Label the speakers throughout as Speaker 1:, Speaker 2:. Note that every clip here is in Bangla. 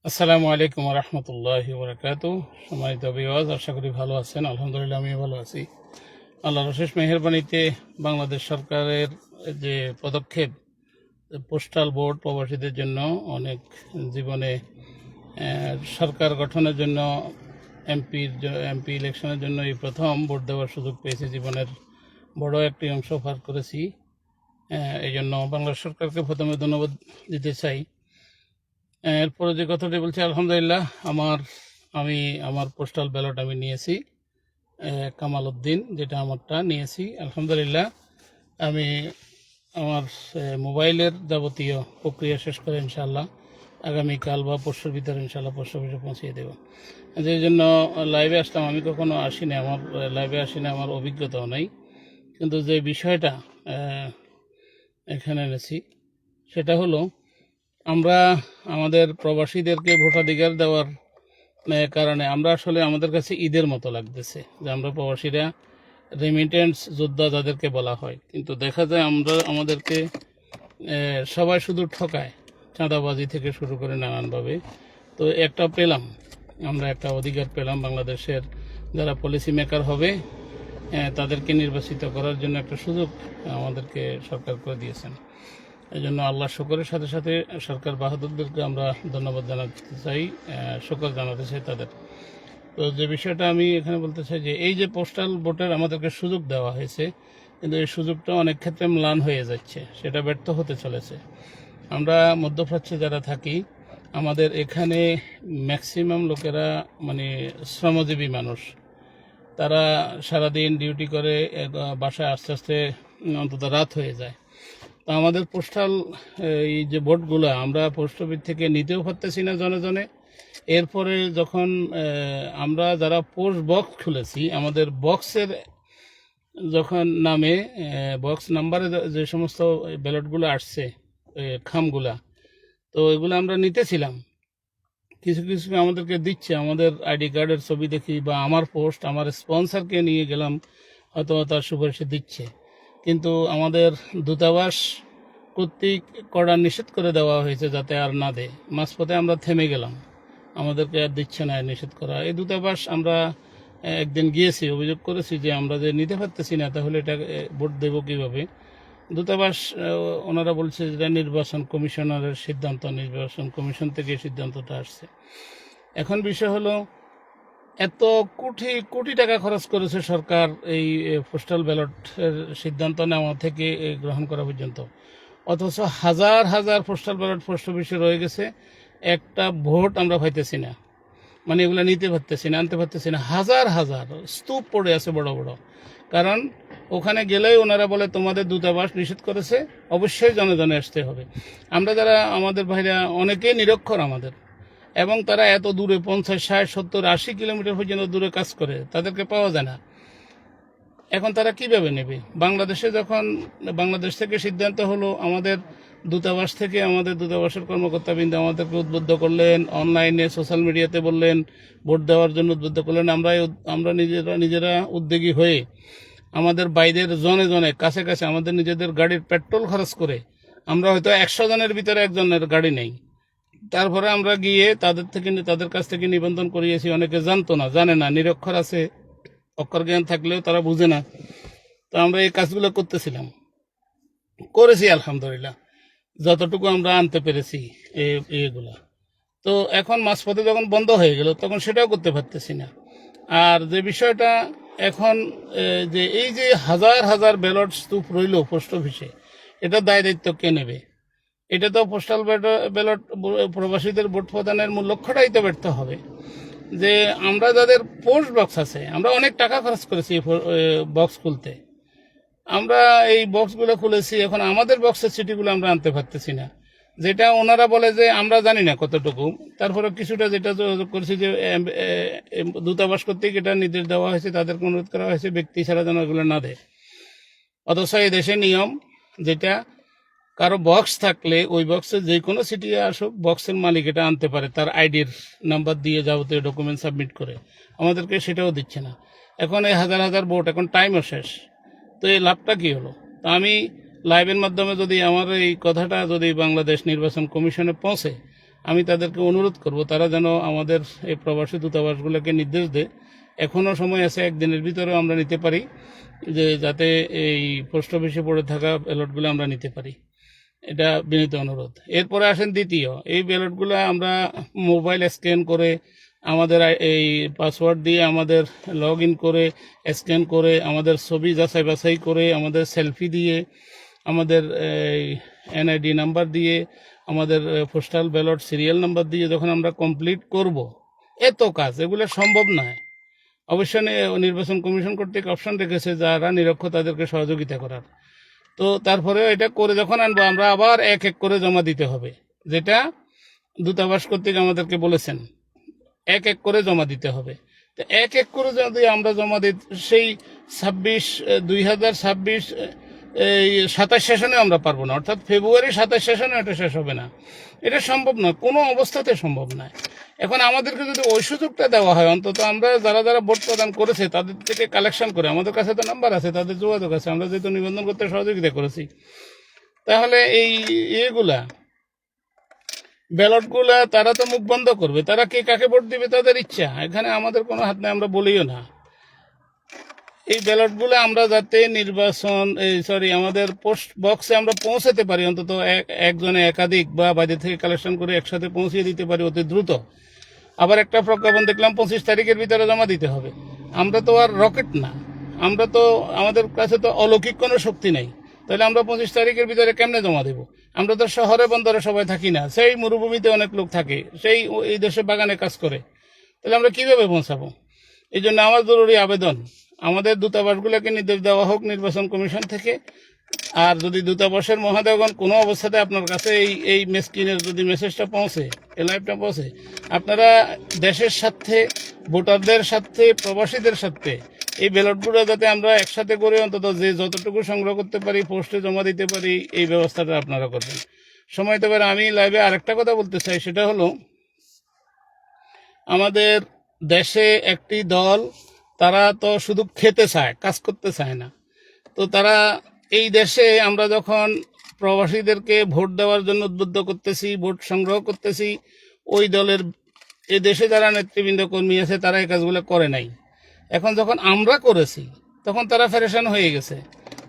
Speaker 1: আসসালামু আলাইকুম রহমতুল্লাহি বরকাতু। সম্মানিত ভিউয়ার্স, আশা করি ভালো আছেন। আলহামদুলিল্লাহ আমিও ভালো আছি। আল্লাহর অশেষ মেহেরবানিতে বাংলাদেশ সরকারের যে পদক্ষেপ, পোস্টাল বোর্ড প্রবাসীদের জন্য অনেক জীবনে সরকার গঠনের জন্য এমপি ইলেকশনের জন্য এই প্রথম ভোট দেওয়ার সুযোগ পেয়েছি। জীবনের বড় একটি অংশ পার করেছি। এই জন্য বাংলাদেশ সরকারকে প্রথমে ধন্যবাদ দিতে চাই। এরপরে যে কথাটি বলছি, আলহামদুলিল্লাহ আমি আমার পোস্টাল ব্যালট আমি নিয়েছি, কামাল উদ্দিন যেটা আমারটা নিয়েছি। আলহামদুলিল্লাহ আমি আমার মোবাইলের যাবতীয় প্রক্রিয়া শেষ করে ইনশাআল্লাহ আগামীকাল বা পরশুর ভিতরে ইনশাআল্লাহ পোস্ট অফিসে পৌঁছিয়ে দেব। যে জন্য লাইভে আসলাম। আমি কখনো আসিনি, আমার লাইভে আসিনি, আমার অভিজ্ঞতাও নেই। কিন্তু যে বিষয়টা এখানে এনেছি সেটা হলো, আমরা আমাদের প্রবাসীদেরকে ভোটাধিকার দেওয়ার কারণে আমরা আসলে আমাদের কাছে ঈদের মতো লাগতেছে যে আমরা প্রবাসীরা রেমিটেন্স যোদ্ধা যাদেরকে বলা হয়, কিন্তু দেখা যায় আমাদেরকে সবাই শুধু ঠকায়, চাঁদাবাজি থেকে শুরু করে নানানভাবে। তো আমরা একটা অধিকার পেলাম, বাংলাদেশের যারা পলিসি মেকার হবে তাদেরকে নির্বাচিত করার জন্য একটা সুযোগ আমাদেরকে সরকার করে দিয়েছেন। এই জন্য আল্লাহ শুকরের সাথে সাথে সরকার বাহাদুরদেরকে আমরা ধন্যবাদ জানাতে চাই, শুকর জানাতে চাই তাদের। তো যে বিষয়টা আমি এখানে বলতে চাই যে এই যে পোস্টাল ভোটের আমাদেরকে সুযোগ দেওয়া হয়েছে, কিন্তু এই সুযোগটা অনেক ক্ষেত্রে ম্লান হয়ে যাচ্ছে, সেটা ব্যর্থ হতে চলেছে। আমরা মধ্যপ্রাচ্যে যারা থাকি, আমাদের এখানে ম্যাক্সিমাম লোকেরা মানে শ্রমজীবী মানুষ। তারা সারাদিন ডিউটি করে বাসায় আস্তে আস্তে অন্তত রাত হয়ে যায়। তো আমাদের পোস্টাল এই যে ভোটগুলো আমরা পোস্ট অফিস থেকে নিতেও পারতেছি না জনে জনে। এরপরে যখন আমরা যারা পোস্ট বক্স খুলেছি, আমাদের বক্সের যখন নামে বক্স নাম্বারে যে সমস্ত ব্যালটগুলো আসছে, খামগুলা, তো এগুলো আমরা নিতেছিলাম। কিছু কিছু আমাদেরকে দিচ্ছে, আমাদের আইডি কার্ডের ছবি দেখি বা আমার পোস্ট আমার স্পন্সরকে নিয়ে গেলাম, হয়তো তার সুপারিশে দিচ্ছে। কিন্তু আমাদের দূতাবাস কর্তৃক কড়া নিষেধ করে দেওয়া হয়েছে যাতে আর না দেয়। মাঝপথে আমরা থেমে গেলাম, আমাদেরকে আর দিচ্ছে না নিষেধ করা। এই দূতাবাস আমরা একদিন গিয়েছি, অভিযোগ করেছি যে আমরা যে নিতে পারতেছি না, তাহলে এটা ভোট দেবো কীভাবে। দূতাবাস ওনারা বলছে যে নির্বাচন কমিশনারের সিদ্ধান্ত, নির্বাচন কমিশন থেকে সিদ্ধান্তটা আসছে। এখন বিষয় হলো, এত কোটি কোটি টাকা খরচ করেছে সরকার এই পোস্টাল ব্যালটের সিদ্ধান্ত নেওয়া থেকে গ্রহণ করা পর্যন্ত, অথচ হাজার হাজার পোস্টাল ব্যালট পোস্ট অফিসে রয়ে গেছে, একটা ভোট আমরা পাইতেছি না। মানে এগুলো নিতে পারতেছি না, আনতে পারতেছি না। হাজার হাজার স্তূপ পড়ে আছে বড় বড়। কারণ ওখানে গেলেই ওনারা বলে তোমাদের দূতাবাস নিষেধ করেছে, অবশ্যই জনে জনে আসতে হবে। আমরা যারা আমাদের ভাইরা অনেকেই নিরক্ষর আমাদের, এবং তারা এত দূরে 50, 60, 70, 80 কিলোমিটার পর্যন্ত দূরে কাজ করে, তাদেরকে পাওয়া যায় না। এখন তারা কিভাবে নেবে? বাংলাদেশ থেকে সিদ্ধান্ত হলো, আমাদের দূতাবাস থেকে আমাদের দূতাবাসের কর্মকর্তাবৃন্দ আমাদেরকে উদ্বুদ্ধ করলেন, অনলাইনে সোশ্যাল মিডিয়াতে বললেন, ভোট দেওয়ার জন্য উদ্বুদ্ধ করলেন। আমরা নিজেরা উদ্যোগী হয়ে আমাদের বাইরের জনে জনে কাছে কাছে আমাদের নিজেদের গাড়ির পেট্রোল খরচ করে, আমরা হয়তো 100 জনের ভিতরে একজনের গাড়ি নেই, তারপরে আমরা গিয়ে তাদের কাছ থেকে নিবন্ধন করিয়েছি। অনেকে জানে না, নিরক্ষর আছে, অক্ষর জ্ঞান থাকলেও তারা বুঝে না। তো আমরা এই কাজগুলো করেছি আলহামদুলিল্লাহ, যতটুকু আমরা আনতে পেরেছি এগুলা। তো এখন মাঝপথে যখন বন্ধ হয়ে গেল, তখন সেটাও করতে পারতেছি না। আর যে বিষয়টা এখন, যে এই যে হাজার হাজার ব্যালট স্তূপ রইল পোস্ট অফিসে, এটা দায় দায়িত্ব কে নেবে? এটা তো পোস্টাল ব্যালট প্রবাসীদের ভোট প্রদানের মূল লক্ষ্যটাই তো ব্যর্থ হবে। যে আমরা যাদের পোস্ট বক্স আছে, আমরা অনেক টাকা খরচ করেছি বক্স খুলতে, আমরা এই বক্সগুলো খুলেছি, এখন আমাদের বক্সের সিটিগুলো আমরা আনতে পারতেছি না। যেটা ওনারা বলে যে আমরা জানি না কতটুকু, তারপরে কিছুটা যেটা যোগাযোগ করেছি যে দূতাবাস কর্তৃক এটা নির্দেশ দেওয়া হয়েছে, তাদেরকে অনুরোধ করা হয়েছে ব্যক্তি ছাড়া যেন এগুলো না দেয়। অথচ এই দেশের নিয়ম যেটা, কারো বক্স থাকলে ওই বক্সে যে কোনো সিটি আসুক, বক্সের মালিক এটা আনতে পারে তার আইডির নাম্বার দিয়ে যাবতীয় ডকুমেন্ট সাবমিট করে। আমাদেরকে সেটাও দিচ্ছে না। এখন এই হাজার হাজার ভোট, এখন টাইমও শেষ, তো এই লাভটা কি হলো? তা আমি লাইভের মাধ্যমে যদি আমার এই কথাটা যদি বাংলাদেশ নির্বাচন কমিশনে পৌঁছে, আমি তাদেরকে অনুরোধ করব তারা যেন আমাদের এই প্রবাসী দূতাবাসগুলোকে নির্দেশ দেয়, এখনও সময় আছে, একদিনের ভিতরেও আমরা নিতে পারি, যে যাতে এই পোস্ট অফিসে পড়ে থাকা ব্যালটগুলো আমরা নিতে পারি। এটা বিনীত অনুরোধ। এরপরে আসেন দ্বিতীয়, এই ব্যালটগুলো আমরা মোবাইল স্ক্যান করে আমাদের এই পাসওয়ার্ড দিয়ে আমাদের লগ ইন করে স্ক্যান করে আমাদের ছবি যাচাই বাছাই করে আমাদের সেলফি দিয়ে আমাদের এনআইডি নাম্বার দিয়ে আমাদের পোস্টাল ব্যালট সিরিয়াল নাম্বার দিয়ে যখন আমরা কমপ্লিট করব, এত কাজ এগুলো সম্ভব নয়। অবশ্যই নির্বাচন কমিশন কর্তৃক অপশন রেখেছে যারা নিরক্ষ তাদেরকে সহযোগিতা করার। তো তারপরে এটা করে যখন আনবো আমরা আবার এক এক করে জমা দিতে হবে, যেটা দূতাবাস কর্তৃক আমাদেরকে বলেছেন এক এক করে জমা দিতে হবে। তো এক এক করে যদি আমরা জমা দিই, সেই 2026 এই 27 সেশনে আমরা পারবো না, অর্থাৎ ফেব্রুয়ারি 27 সেশনে এটা শেষ হবে না। এটা সম্ভব নয়, কোনো অবস্থাতে সম্ভব নয়। এখন আমাদেরকে যদি ওই সুযোগটা দেওয়া হয়, অন্তত আমরা যারা যারা ভোট প্রদান করেছে তাদের থেকে কালেকশন করে, আমাদের কাছে তো নাম্বার আছে, তাদের যোগাযোগ আছে, আমরা যেহেতু নিবন্ধন করতে সহযোগিতা করেছি, তাহলে এই ইয়েগুলা ব্যালটগুলা তারা তো মুখ বন্ধ করবে, তারা কে কাকে ভোট দিবে তাদের ইচ্ছা, এখানে আমাদের কোনো হাত নেই, আমরা বলিও না। এই ব্যালটগুলো আমরা যাতে আমাদের পোস্ট বক্সে আমরা পৌঁছাতে পারি, অন্তত একজনে একাধিক বা বাইরে থেকে কালেকশন করে একসাথে পৌঁছিয়ে দিতে পারি অতি দ্রুত। আবার একটা প্রজ্ঞাপন দেখলাম 25 তারিখের ভিতরে জমা দিতে হবে। আমরা তো আর রকেট না, আমরা তো, আমাদের কাছে তো অলৌকিক কোনো শক্তি নেই, তাহলে আমরা 25 তারিখের ভিতরে কেমনে জমা দেব? আমরা তো শহরে বন্দরে সবাই থাকি না, সেই মরুভূমিতে অনেক লোক থাকে, সেই এই দেশে বাগানে কাজ করে, তাহলে আমরা কিভাবে পৌঁছাবো? এই জন্য আমার জরুরি আবেদন, আমাদের দূতাবাসগুলোকে নির্দেশ দেওয়া হোক নির্বাচন কমিশন থেকে। আর যদি দূতাবাসের মহোদয়গণ কোনো অবস্থাতে আপনার কাছে এই স্ক্রিনের যদি মেসেজটা পৌঁছে, এই লাইভটা পৌঁছে, আপনারা দেশের সাথে, ভোটারদের সাথে, প্রবাসীদের সাথে এই ব্যালটগুলো যাতে আমরা একসাথে করে অন্তত যে যতটুকু সংগ্রহ করতে পারি পোস্টে জমা দিতে পারি, এই ব্যবস্থাটা আপনারা করবেন। সময় তো আমি লাইভে আরেকটা কথা বলতে চাই, সেটা হলো আমাদের দেশে একটি দল, তারা তো শুধু খেতে চায়, কাজ করতে চায় না। তো তারা এই দেশে আমরা যখন প্রবাসীদেরকে ভোট দেওয়ার জন্য উদ্বুদ্ধ করতেছি, ভোট সংগ্রহ করতেছি, ওই দলের এ দেশে যারা নেতৃবৃন্দ কর্মী আছে তারা এই কাজগুলো করে নাই। এখন যখন আমরা করেছি তখন তারা ফেরেশান হয়ে গেছে,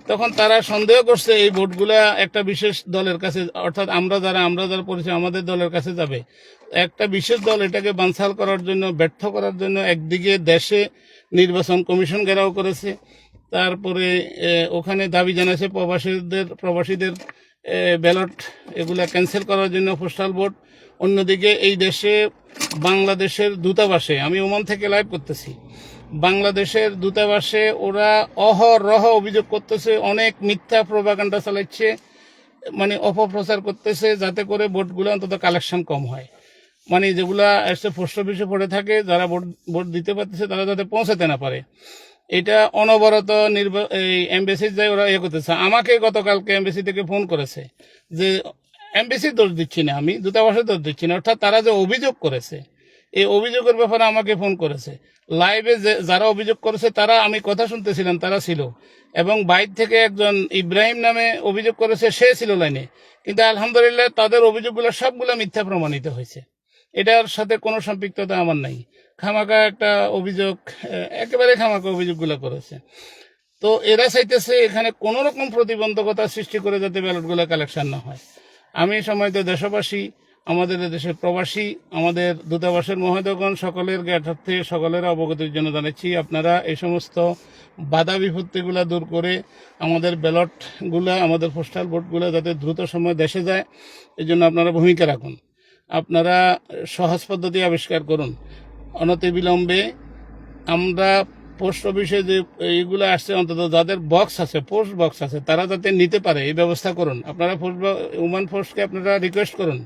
Speaker 1: তখন তারা সন্দেহ করছে এই ভোটগুলা একটা বিশেষ দলের কাছে, অর্থাৎ আমরা যারা পরিচয় আমাদের দলের কাছে যাবে। একটা বিশেষ দল এটাকে বানচাল করার জন্য, ব্যর্থ করার জন্য একদিকে দেশে নির্বাচন কমিশন ঘেরাও করেছে, তারপরে ওখানে দাবি জানাচ্ছে প্রবাসীদের ব্যালট এগুলা ক্যান্সেল করার জন্য পোস্টাল ভোট। অন্যদিকে এই দেশে বাংলাদেশের দূতাবাসে, আমি ওমান থেকে লাইভ করতেছি, বাংলাদেশের দূতাবাসে ওরা অহরহ অভিযোগ করতেছে, অনেক মিথ্যা প্রোপাগান্ডা চালাচ্ছে, মানে অপপ্রচার করতেছে, যাতে করে ভোটগুলো অন্তত কালেকশন কম হয়, মানে যেগুলা এসে পোস্ট অফিসে পড়ে থাকে, যারা ভোট দিতে পারতেছে তারা যাতে পৌঁছাতে না পারে। এটা অনবরত এই এমবেসি যায় ওরা করতেছে। আমাকে গতকালকে এমবেসি থেকে ফোন করেছে যে এমবেসি দোষ দিচ্ছি না, আমি দূতাবাসের দোষ দিচ্ছি না, অর্থাৎ তারা যে অভিযোগ করেছে এই অভিযোগের ব্যাপারে আমাকে ফোন করেছে। লাইভে যারা অভিযোগ করেছে তারা, আমি কথা শুনতেছিলাম, তারা ছিল, এবং বাইর থেকে একজন ইব্রাহিম নামে অভিযোগ করেছে, সে ছিল লাইনে, কিন্তু আলহামদুলিল্লাহ তাদের অভিযোগগুলো সবগুলো মিথ্যা প্রমাণিত হয়েছে। এটার সাথে কোনো সম্পৃক্ততা আমার নাই, খামাকা একটা অভিযোগ, একেবারে খামাকা অভিযোগগুলো করেছে। তো এরা চাইতেছে এখানে কোনো রকম প্রতিবন্ধকতা সৃষ্টি করে যাতে ব্যালটগুলো কালেকশন না হয়। আমি সম্মানিত দেশবাসী, আমাদের দেশের প্রবাসী, আমাদের দূতাবাসের মহোদয়গণ সকলের জ্ঞাতার্থে সকলের অবগতির জন্য জানাচ্ছি, আপনারা এই সমস্ত বাধা বিপত্তিগুলো দূর করে আমাদের ব্যালটগুলো, আমাদের পোস্টাল ভোটগুলো যাতে দ্রুত সময় দেশে যায়, এই জন্য আপনারা ভূমিকা রাখুন। আপনারা সহজ পদ্ধতি আবিষ্কার করুন। অনতিবিলম্বে আমরা পোস্ট অফিসে যে এইগুলো আসছে, অন্তত যাদের বক্স আছে, পোস্ট বক্স আছে, তারা যাতে নিতে পারে এই ব্যবস্থা করুন। আপনারা ওমান ফোর্সকে আপনারা রিকোয়েস্ট করুন।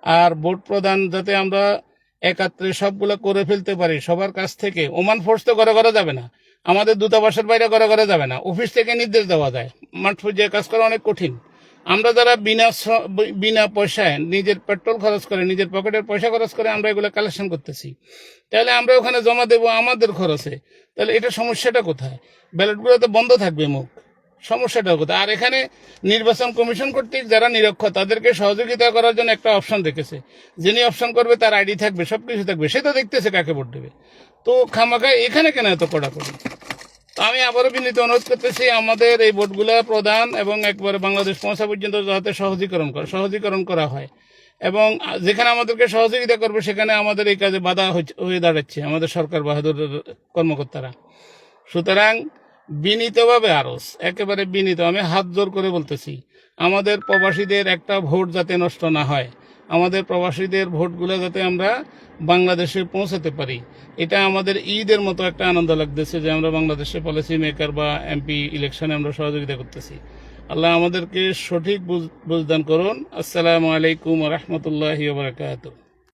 Speaker 1: আর ভোট প্রদান যাতে আমরা একাত্রে সবগুলো করে ফেলতে পারি সবার কাছ থেকে। ওমান ফোর্স তো ঘরে ঘরে যাবে না, আমাদের দূতাবাসের বাইরে ঘরে ঘরে যাবে না, অফিস থেকে নির্দেশ দেওয়া যায়। মাঠ পর্যায়ে কাজ করা অনেক কঠিন। আমরা যারা বিনা পয়সায় নিজের পেট্রোল খরচ করে, নিজের পকেটের পয়সা খরচ করে আমরা এগুলো কালেকশন করতেছি, তাহলে আমরা ওখানে জমা দেবো আমাদের খরচে, তাহলে এটা সমস্যাটা কোথায়? ব্যালটগুলো তো বন্ধ থাকবে মুখ, সমস্যাটাও কোথায়? আর এখানে নির্বাচন কমিশন কর্তৃক যারা নিরক্ষর তাদেরকে সহযোগিতা করার জন্য একটা অপশন রেখেছে, যিনি অপশন করবে তার আইডি থাকবে, সবকিছু থাকবে, সে তো দেখতেছে কাকে ভোট দেবে। তো খামাখা এখানে কেন এত কড়াকড়ি? তো আমি আবারও বিনীত অনুরোধ করতেছি আমাদের এই ভোটগুলা প্রদান এবং একবারে বাংলাদেশ পৌঁছা পর্যন্ত যাতে সহজীকরণ করা হয়, এবং যেখানে আমাদেরকে সহযোগিতা করবে সেখানে আমাদের এই কাজে বাধা হয়ে দাঁড়াচ্ছে আমাদের সরকার বাহাদুর কর্মকর্তারা। সুতরাং বিনীতভাবে আরজ, একেবারে বিনীত, আমি হাত জোর করে বলতেছি, আমাদের প্রবাসীদের একটা ভোট যাতে নষ্ট না হয়, আমাদের প্রবাসীদের ভোটগুলো যাতে আমরা বাংলাদেশে পৌঁছাতে পারি, এটা আমাদের ঈদের মতো একটা আনন্দ লাগতেছে যে আমরা বাংলাদেশে পলিসি মেকার বা এমপি ইলেকশনে আমরা সহযোগিতা করতেছি। আল্লাহ আমাদেরকে সঠিক বুঝদান করুন। আসসালামু আলাইকুম ওয়া রাহমাতুল্লাহি ওয়া বারাকাতুহু।